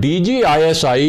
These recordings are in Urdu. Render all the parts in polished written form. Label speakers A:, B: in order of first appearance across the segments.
A: DGISI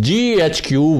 A: GHQ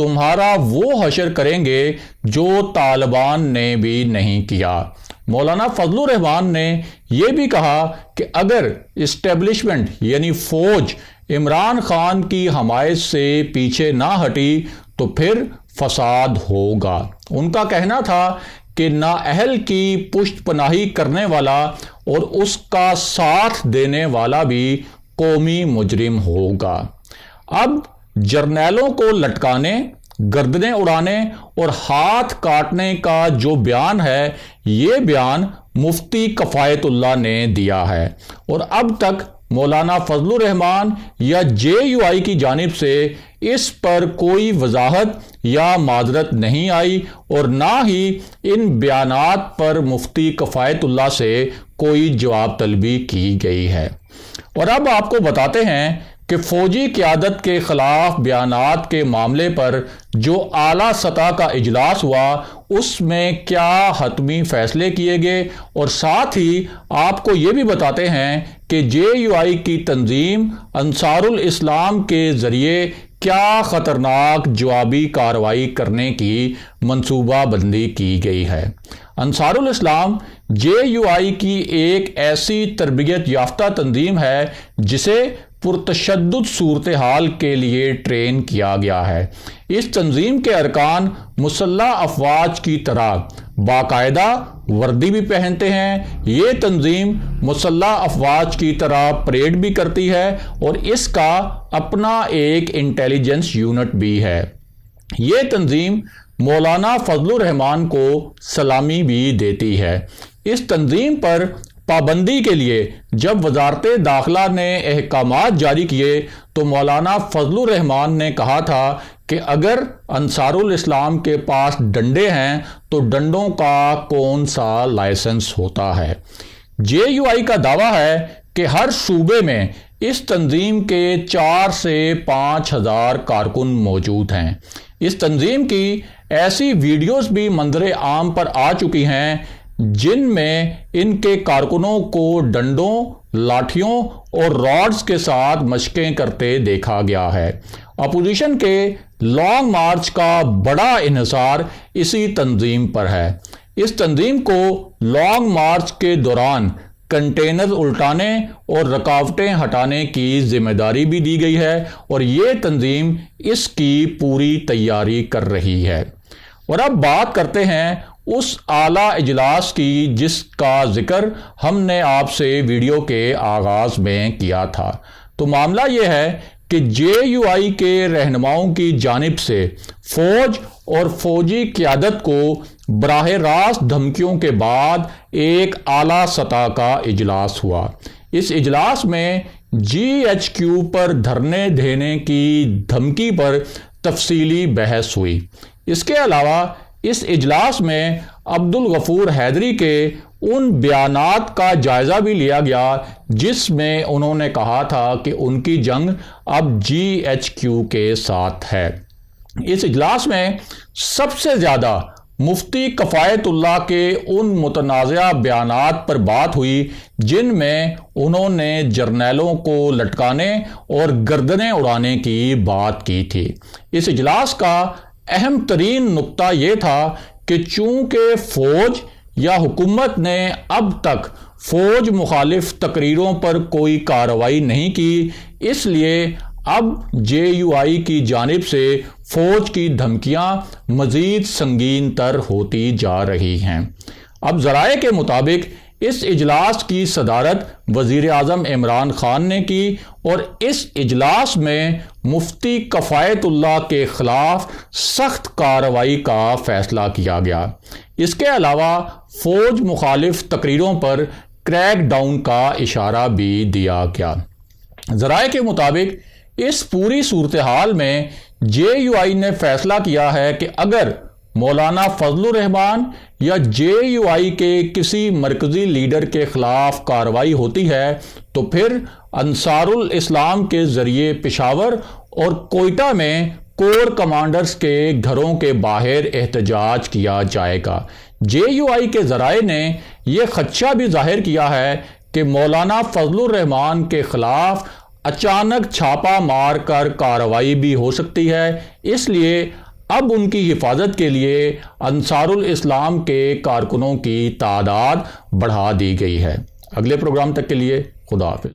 A: تمہارا وہ حشر کریں گے جو طالبان نے بھی نہیں کیا۔ مولانا فضل الرحمان نے یہ بھی کہا کہ اگر اسٹیبلشمنٹ یعنی فوج عمران خان کی حمایت سے پیچھے نہ ہٹی تو پھر فساد ہوگا۔ ان کا کہنا تھا کہ نااہل کی پشت پناہی کرنے والا اور اس کا ساتھ دینے والا بھی قومی مجرم ہوگا۔ اب جرنیلوں کو لٹکانے، گردنیں اڑانے اور ہاتھ کاٹنے کا جو بیان ہے، یہ بیان مفتی کفایت اللہ نے دیا ہے، اور اب تک مولانا فضل الرحمان یا JUI کی جانب سے اس پر کوئی وضاحت یا معذرت نہیں آئی، اور نہ ہی ان بیانات پر مفتی کفایت اللہ سے کوئی جواب طلبی کی گئی ہے۔ اور اب آپ کو بتاتے ہیں کہ فوجی قیادت کے خلاف بیانات کے معاملے پر جو اعلیٰ سطح کا اجلاس ہوا، اس میں کیا حتمی فیصلے کیے گئے، اور ساتھ ہی آپ کو یہ بھی بتاتے ہیں کہ JUI کی تنظیم انصار الاسلام کے ذریعے کیا خطرناک جوابی کارروائی کرنے کی منصوبہ بندی کی گئی ہے۔ انصار الاسلام JUI کی ایک ایسی تربیت یافتہ تنظیم ہے جسے پرتشدد صورتحال کے لیے ٹرین کیا گیا ہے۔ اس تنظیم کے ارکان مسلح افواج کی طرح باقاعدہ وردی بھی پہنتے ہیں۔ یہ تنظیم مسلح افواج کی طرح پریڈ بھی کرتی ہے، اور اس کا اپنا ایک انٹیلیجنس یونٹ بھی ہے۔ یہ تنظیم مولانا فضل الرحمان کو سلامی بھی دیتی ہے۔ اس تنظیم پر پابندی کے لیے جب وزارت داخلہ نے احکامات جاری کیے تو مولانا فضل الرحمان نے کہا تھا کہ اگر انصار الاسلام کے پاس ڈنڈے ہیں تو ڈنڈوں کا کون سا لائسنس ہوتا ہے۔ JUI کا دعویٰ ہے کہ ہر صوبے میں اس تنظیم کے 4 سے 5 ہزار کارکن موجود ہیں۔ اس تنظیم کی ایسی ویڈیوز بھی منظر عام پر آ چکی ہیں جن میں ان کے کارکنوں کو ڈنڈوں، لاٹھیوں اور راڈز کے ساتھ مشقیں کرتے دیکھا گیا ہے۔ اپوزیشن کے لانگ مارچ کا بڑا انحصار اسی تنظیم پر ہے۔ اس تنظیم کو لانگ مارچ کے دوران کنٹینر الٹانے اور رکاوٹیں ہٹانے کی ذمہ داری بھی دی گئی ہے، اور یہ تنظیم اس کی پوری تیاری کر رہی ہے۔ اور اب بات کرتے ہیں اس اعلیٰ اجلاس کی جس کا ذکر ہم نے آپ سے ویڈیو کے آغاز میں کیا تھا۔ تو معاملہ یہ ہے کہ JUI کے رہنماؤں کی جانب سے فوج اور فوجی قیادت کو براہ راست دھمکیوں کے بعد ایک اعلیٰ سطح کا اجلاس ہوا۔ اس اجلاس میں GHQ پر دھرنے دینے کی دھمکی پر تفصیلی بحث ہوئی۔ اس کے علاوہ اس اجلاس میں عبدالغفور حیدری کے ان بیانات کا جائزہ بھی لیا گیا جس میں انہوں نے کہا تھا کہ ان کی جنگ اب GHQ کے ساتھ ہے۔ اس اجلاس میں سب سے زیادہ مفتی کفایت اللہ کے ان متنازعہ بیانات پر بات ہوئی جن میں انہوں نے جرنیلوں کو لٹکانے اور گردنیں اڑانے کی بات کی تھی۔ اس اجلاس کا اہم ترین نقطہ یہ تھا کہ چونکہ فوج یا حکومت نے اب تک فوج مخالف تقریروں پر کوئی کارروائی نہیں کی، اس لیے اب JUI کی جانب سے فوج کی دھمکیاں مزید سنگین تر ہوتی جا رہی ہیں۔ اب ذرائع کے مطابق اس اجلاس کی صدارت وزیر اعظم عمران خان نے کی، اور اس اجلاس میں مفتی کفایت اللہ کے خلاف سخت کارروائی کا فیصلہ کیا گیا۔ اس کے علاوہ فوج مخالف تقریروں پر کریک ڈاؤن کا اشارہ بھی دیا گیا۔ ذرائع کے مطابق اس پوری صورتحال میں JUI نے فیصلہ کیا ہے کہ اگر مولانا فضل الرحمان یا JUI کے کسی مرکزی لیڈر کے خلاف کارروائی ہوتی ہے تو پھر انصار الاسلام کے ذریعے پشاور اور کوئٹہ میں کور کمانڈرز کے گھروں کے باہر احتجاج کیا جائے گا۔ JUI کے ذرائع نے یہ خدشہ بھی ظاہر کیا ہے کہ مولانا فضل الرحمان کے خلاف اچانک چھاپا مار کر کارروائی بھی ہو سکتی ہے، اس لیے اب ان کی حفاظت کے لیے انصار الاسلام کے کارکنوں کی تعداد بڑھا دی گئی ہے۔ اگلے پروگرام تک کے لیے خدا حافظ۔